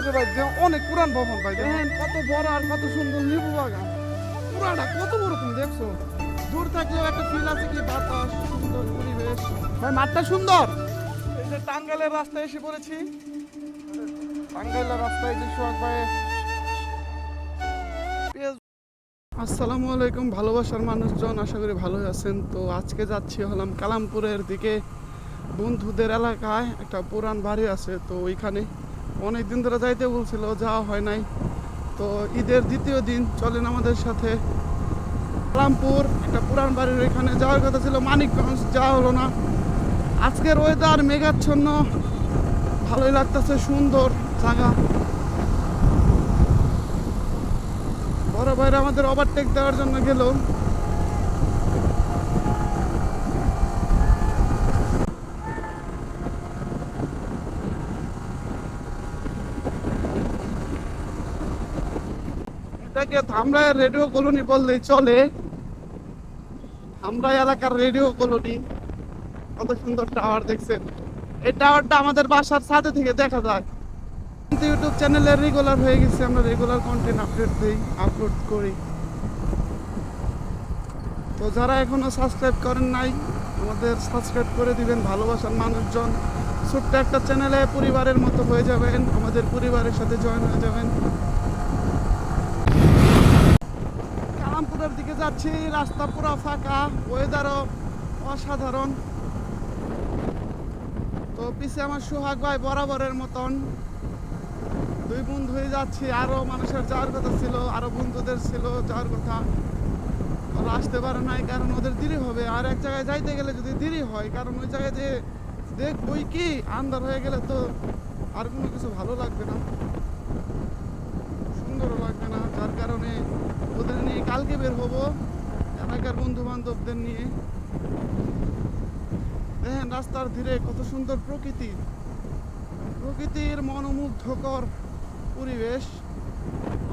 যে ভাই অনেক পুরান ভবন ভাই, দেখেন কত বড় আর কত সুন্দর লেবু বাগান। পুরাটা কত বড় তুমি দেখছো, দূর থাকলেও একটা ফিল আছে কি বাতাস, সুন্দর পরিবেশ। ভাই মাঠটা সুন্দর। এই যে টাঙ্গাইলের রাস্তায় এসে পড়েছি, টাঙ্গাইলের রাস্তায় যে সোহাগ ভাই। আসসালামু আলাইকুম ভালোবাসার মানুষজন, আশা করি ভালোই আছেন। তো আজকে যাচ্ছি হলাম কালামপুরের দিকে, বন্ধুদের এলাকায় একটা পুরান বাড়ি আছে, তো ওইখানে অনেক দিন ধরে যাইতে বলছিল, যাওয়া হয় নাই। তো ঈদের দ্বিতীয় দিন চলেন আমাদের সাথে কালামপুর, একটা পুরান বাড়ির ওইখানে যাওয়ার কথা ছিল, মানিকগঞ্জ যাওয়া হলো না। আজকের ওয়েদার মেঘাচ্ছন্ন, ভালোই লাগতেছে, সুন্দর জায়গা। বড় ভাইরা আমাদের ওভারটেক দেওয়ার জন্য গেল। এটাকে ধামরাই রেডিও কলোনি বললেই চলে, ধামরাই এলাকার রেডিও কলোনি। কত সুন্দর টাওয়ার দেখছেন, এই টাওয়ারটা আমাদের বাসার ছাদে থেকে দেখা যায়। কিন্তু ইউটিউব চ্যানেলে রেগুলার হয়ে গেছে, আমরা রেগুলার কন্টেন্ট আপলোড করি। তো যারা এখনো সাবস্ক্রাইব করেন নাই, আমাদের সাবস্ক্রাইব করে দিবেন ভালোবাসার মানুষজন। ছোট্ট একটা চ্যানেলে পরিবারের মতো হয়ে যাবেন, আমাদের পরিবারের সাথে জয়েন হয়ে যাবেন। কালামপুরের দিকে যাচ্ছি, রাস্তা পুরো ফাঁকা, ওয়েদারও অসাধারণ। তো পিছিয়ে আমার সোহাগ ভাই বরাবরের মতন, দুই বন্ধু হয়ে যাচ্ছি। আরো মানুষের যাওয়ার কথা ছিল, আরো বন্ধুদের ছিল যাওয়ার কথা, ওরা আসতে পারে নাই কারণ ওদের দেরি হবে। আর এক জায়গায় যাইতে গেলে যদি দেরি হয়, কারণ ওই জায়গায় যে দেখবই কি আন্ধার হয়ে গেলে তো আর কোনো কিছু ভালো লাগবে না, সুন্দরও লাগবে না। যার কারণে ওদের নিয়ে কালকে বের হবো, এলাকার বন্ধু বান্ধবদের নিয়ে। দেখেন রাস্তার ধারে কত সুন্দর প্রকৃতি, প্রকৃতির মনোমুগ্ধকর পরিবেশ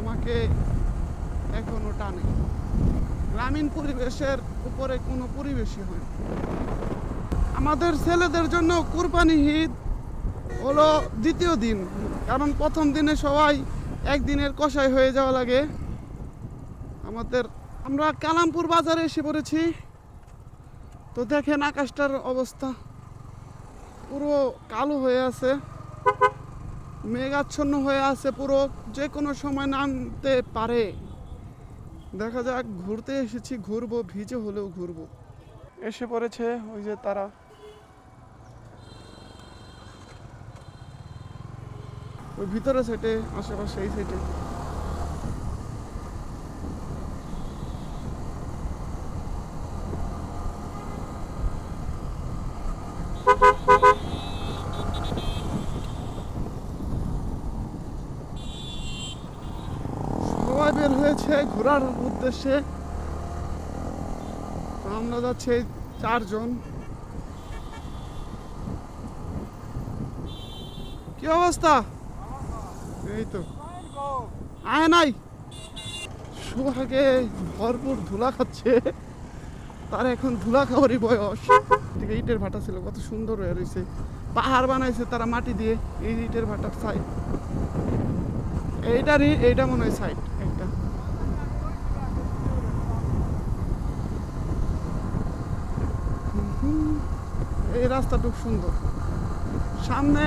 আমাকে এখনো টানে। গ্রামীণ পরিবেশের উপরে কোনো পরিবেশই হয় না। আমাদের ছেলেদের জন্য কুরবানি ঈদ হলো দ্বিতীয় দিন, কারণ প্রথম দিনে সবাই একদিনের কষাই হয়ে যাওয়া লাগে আমাদের। আমরা কালামপুর বাজারে এসে পড়েছি। তো দেখেন আকাশটার অবস্থা পুরো কালো হয়ে আছে, মেঘাচ্ছন্ন হয়ে আছে পুরো, যে কোনো সময় নামতে পারে। দেখা যাক, ঘুরতে এসেছি, ঘুরবো, ভিজে হলেও ঘুরবো। এসে পড়েছে ওই যে তারা, ওই ভিতরে সাইডে, আশেপাশে এই সাইডে। সবাই বের হয়েছে ঘোরার উদ্দেশ্যে, আমরা যাচ্ছি 4 জন। কি অবস্থা? এই তো আয় নাই, সোহাগে ভরপুর ধুলা খাচ্ছে, তার এখন ধুলা খাওয়ারই বয়স। ঠিক ইটের ভাটা ছিল, কত সুন্দর হয়ে রয়েছে, পাহাড় বানাইছে তারা মাটি দিয়ে। এই ইটের ভাটার সাইড, এইটা মনে হয় সাইড একটা। এই রাস্তাটুক সুন্দর। সামনে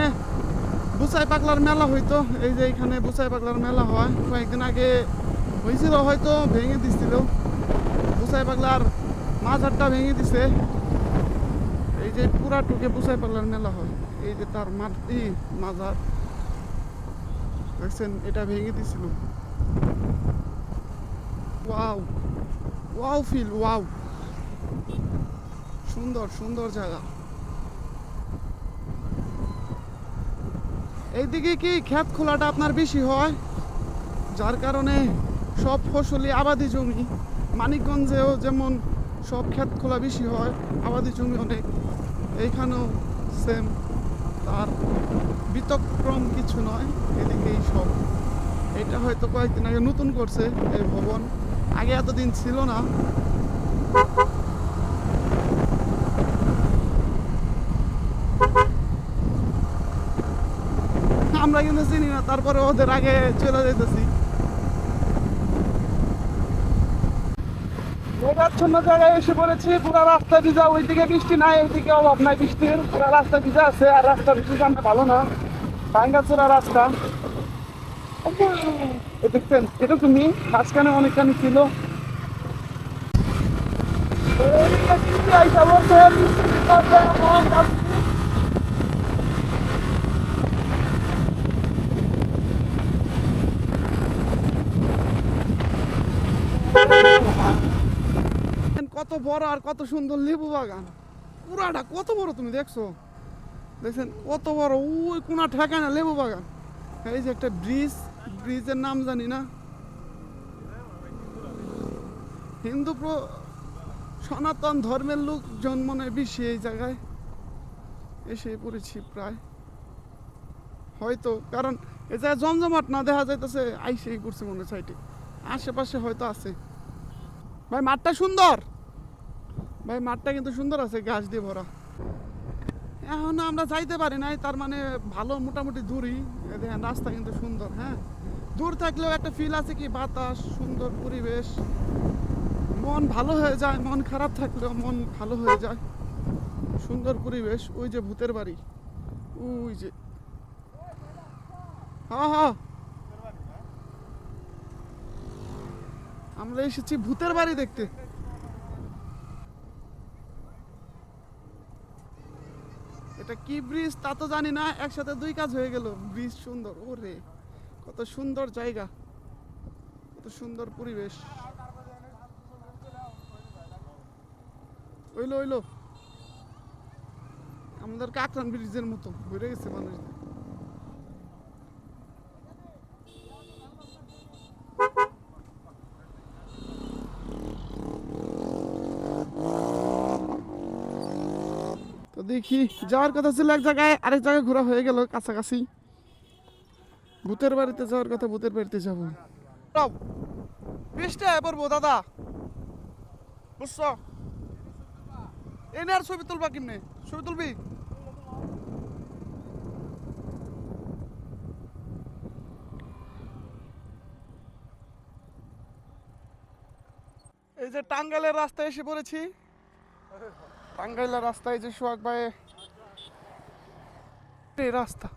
বুসাই পাগলার মেলা হইতো, এই যে এখানে বুসাই পাগলার মেলা হয়, কয়েকদিন আগে হয়েছিল, হয়তো ভেঙে দিছিল। বুসাই পাগলার মাজারটা ভেঙে দিছে, এই যে পুরাটুকে বুসাই পাগলার মেলা হয়, এই যে তার মাজার দেখছেন, এটা ভেঙে দিছিল। ওয়াও ওয়াও ফিল, ওয়াও, সুন্দর সুন্দর জায়গা। এইদিকে কি ক্ষেত খোলাটা আপনার বেশি হয়, যার কারণে সব ফসলি আবাদি জমি। মানিকগঞ্জেও যেমন সব ক্ষেত খোলা বেশি হয়, আবাদি জমি অনেক, এইখানেও সেম, তার ব্যতিক্রম কিছু নয়। এদিকেই সব, এটা হয়তো কয়েকদিন আগে নতুন করছে এই ভবন, আগে এতদিন ছিল না। আমরা কিন্তু চিনি না, তারপরে ওদের আগে চলে যেতেছি। মেঘাচ্ছন্ন জায়গায় এসে পড়েছি, পুরো রাস্তা ভিজা, ওইদিকে বৃষ্টি নাই, এইদিকে অভাব নাই বৃষ্টির, পুরো রাস্তা ভিজা আছে। আর রাস্তা বৃষ্টি জানতে ভালো না, ভাঙ্গাচোরা রাস্তা। দেখছেন এটা তুমি মাঝখানে অনেকখানি ছিল। কত বড় আর কত সুন্দর লেবু বাগান, পুরাটা কত বড় তুমি দেখছো, দেখছেন কত বড়, ওই কোনা ঠেকায় না লেবু বাগান। এই যে একটা ব্রিজ, ব্রিজের নাম জানি না। হিন্দু সনাতন ধর্মের লোকজন মনে বেশি এই জায়গায় এসে পড়েছি প্রায়, হয়তো কারণ এই জায়গায় জমজমাট না দেখা যাইতেছে, আইসেই করছে মনে সাইডে, আশেপাশে হয়তো আছে। ভাই মাঠটা সুন্দর, ভাই মাঠটা কিন্তু সুন্দর আছে, গাছ দিয়ে ভরা। এখন আমরা যাইতে পারি নাই, তার মানে ভালো মোটামুটি দূরই। দেখেন রাস্তা কিন্তু সুন্দর, হ্যাঁ দূর থাকলেও একটা ফিল আছে কি, বাতাস, সুন্দর পরিবেশ, মন ভালো হয়ে যায়। মন খারাপ থাকলেও মন ভালো হয়ে যায়, সুন্দর পরিবেশ। ওই যে ভূতের বাড়ি, ওই যে, হ্যাঁ হ্যাঁ আমরা এসেছি ভূতের বাড়ি দেখতে। এটা কি ব্রিজ তা তো জানি না, একসাথে দুই কাজ হয়ে গেল। ব্রিজ সুন্দর, ওরে কত সুন্দর জায়গা, কত সুন্দর পরিবেশ। ওইলো ওইলো আমাদের কাকরান ব্রিজের মতো ঘুরে গেছে মানুষ। তো দেখি, যাওয়ার কথা ছিল এক জায়গায়, আরেক জায়গায় ঘোরা হয়ে গেল কাছাকাছি। ভূতের বাড়িতে যাওয়ার কথা, ভূতের বাড়িতে যাবো। বৃষ্টি পড়বো দাদা, বুঝছো? এনে আর ছবি তুলবা কেমনে, ছবি তুলবি? এই যে টাঙ্গাইলের রাস্তায় এসে পড়েছি, টাঙ্গাইলের রাস্তায় যে সোহাগ ভাই এই রাস্তা।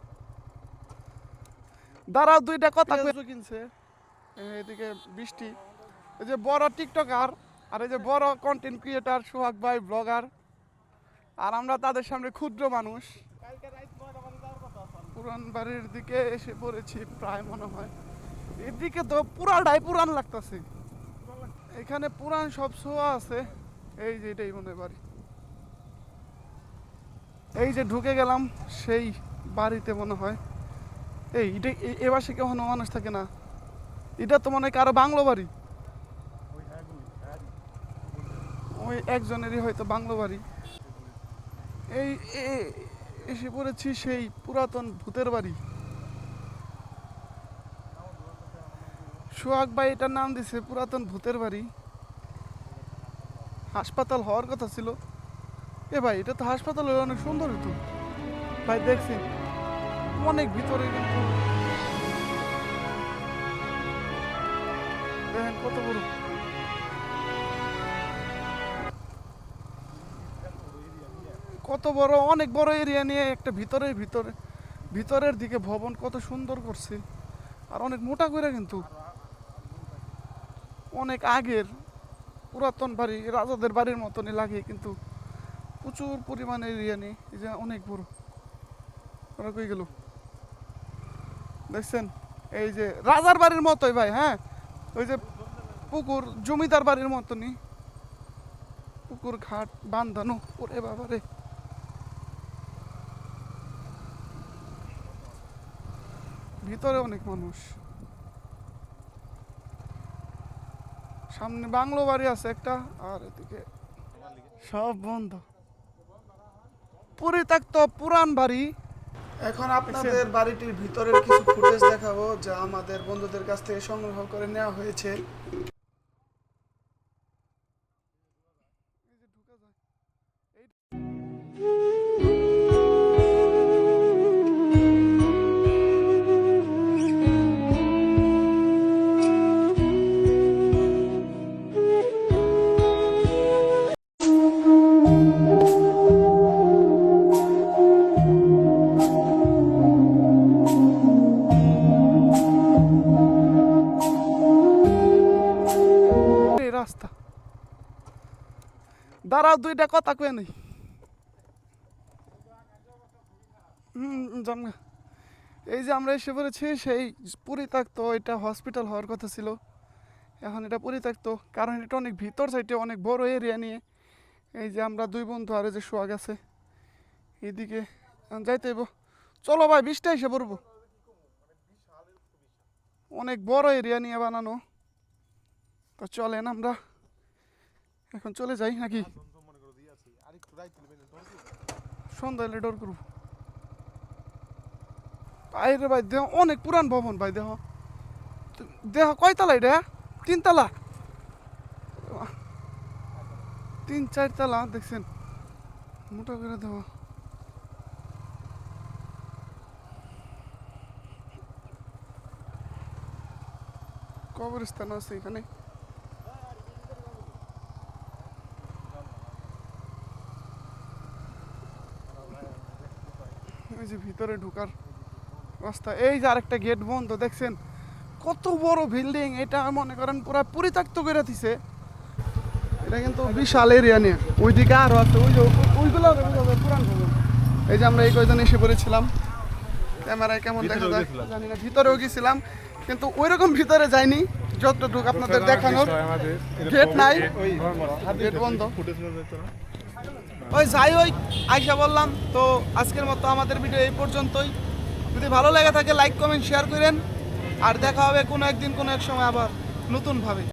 দাঁড়াও দুইটা কথা কিনছে। এদিকে বৃষ্টি, এই যে বড় টিকটকার আর এই যে বড় কন্টেন্ট ক্রিয়েটার সোহাগ ভাই ব্লগার, আর আমরা তাদের সামনে ক্ষুদ্র মানুষ। পুরান বাড়ির দিকে এসে পড়েছি প্রায়, মনে হয় এদিকে তো পুরাটাই পুরান লাগতেছে। এখানে পুরান সব শোয়া আছে। এই যে এটাই মনে বাড়ি, এই যে ঢুকে গেলাম সেই বাড়িতে মনে হয়। এই এটা এ বাসে কখনো মানুষ থাকে না, এটা তো মনে হয় কারো বাংলো বাড়ি, ওই একজনেরই হয়তো বাংলো বাড়ি। এই এসে পড়েছি সেই পুরাতন ভূতের বাড়ি। সোহাগ ভাই এটার নাম দিছে পুরাতন ভূতের বাড়ি। হাসপাতাল হওয়ার কথা ছিল। এ ভাই এটা তো হাসপাতাল হলে অনেক সুন্দর হতো ভাই, দেখছি অনেক ভিতরে, কিন্তু দেখেন কত বড়, কত বড়, অনেক বড় এরিয়া নিয়ে একটা ভিতরের দিকে ভবন কত সুন্দর করছে। আর অনেক মোটা করে, কিন্তু অনেক আগের পুরাতন বাড়ি, রাজাদের বাড়ির মতনই লাগে, কিন্তু প্রচুর পরিমাণে এরিয়া নিয়ে। এই যে অনেক বড়, ওরা কই গেল দেখছেন? এই যে রাজার বাড়ির মতোই ভাই, হ্যাঁ ওই যে পুকুর জমিদার বাড়ির মতনই, পুকুর ঘাট বান্ধানো। ওরে বাবা রে, ভিতরে অনেক মানুষ। সামনে বাংলো বাড়ি আছে একটা, আর এদিকে সব বন্ধ, পরিত্যক্ত পুরান বাড়ি। এখন আপনাদের বাড়িটির ভিতরের কিছু ফুটেজ দেখাবো, যা আমাদের বন্ধুদের কাছ থেকে সংগ্রহ করে নেওয়া হয়েছে। দাঁড়াও, দুইটা কথা কয়ে নেই। জামগা। এই যে আমরা এসে পড়েছি সেই পরিত্যক্ত, এটা হসপিটাল হওয়ার কথা ছিল, এখন এটা পরিত্যক্ত, কারণ এটা অনেক ভিতর সাইডে, অনেক বড় এরিয়া নিয়ে। এই যে আমরা দুই বন্ধু আর যে সোহাগ আছে এইদিকে যাইতে হইব। চলো ভাই, 20টা এসে পড়বো। অনেক বড় এরিয়া নিয়ে বানানো, তো চলেন আমরা এখন চলে যাই নাকি? সন্ধ্যা হলে ডর করবো। বাইরে ভাই দেহ অনেক পুরান ভবন ভাই, দেহ দেহ কয়তলা এটা? 3 তলা, 3-4 তলা দেখছেন, মোটা করে দেহ। কবরস্থান আছে এখানে। এই যে ভিতরে ঢোকার রাস্তা, এই যে আরেকটা গেট বন্ধ দেখছেন, কত বড় বিল্ডিং এটা, মনে করেন পুরো পরিত্যক্ত করে দিছে। এটা কিন্তু বিশাল এরিয়া নিয়ে, ওইদিকে আরো আছে, ওই যে ওইগুলো পুরান ভবন। এই যে আমরা এই কয়জন এসে পড়েছিলাম, ক্যামেরায় কেমন দেখা যায় জানি না, ভিতরেও গেছিলাম কিন্তু ওইরকম ভিতরে যাইনি, যতটুকু আপনাদের দেখানোর। গেট নাই, গেট বন্ধ। ওই যাই ওই আইসা বললাম তো, আজকের মতো আমাদের ভিডিও এই পর্যন্তই। যদি ভালো লাগে থাকে লাইক কমেন্ট শেয়ার করেন, আর দেখা হবে কোনো একদিন কোনো এক সময় আবার নতুনভাবে।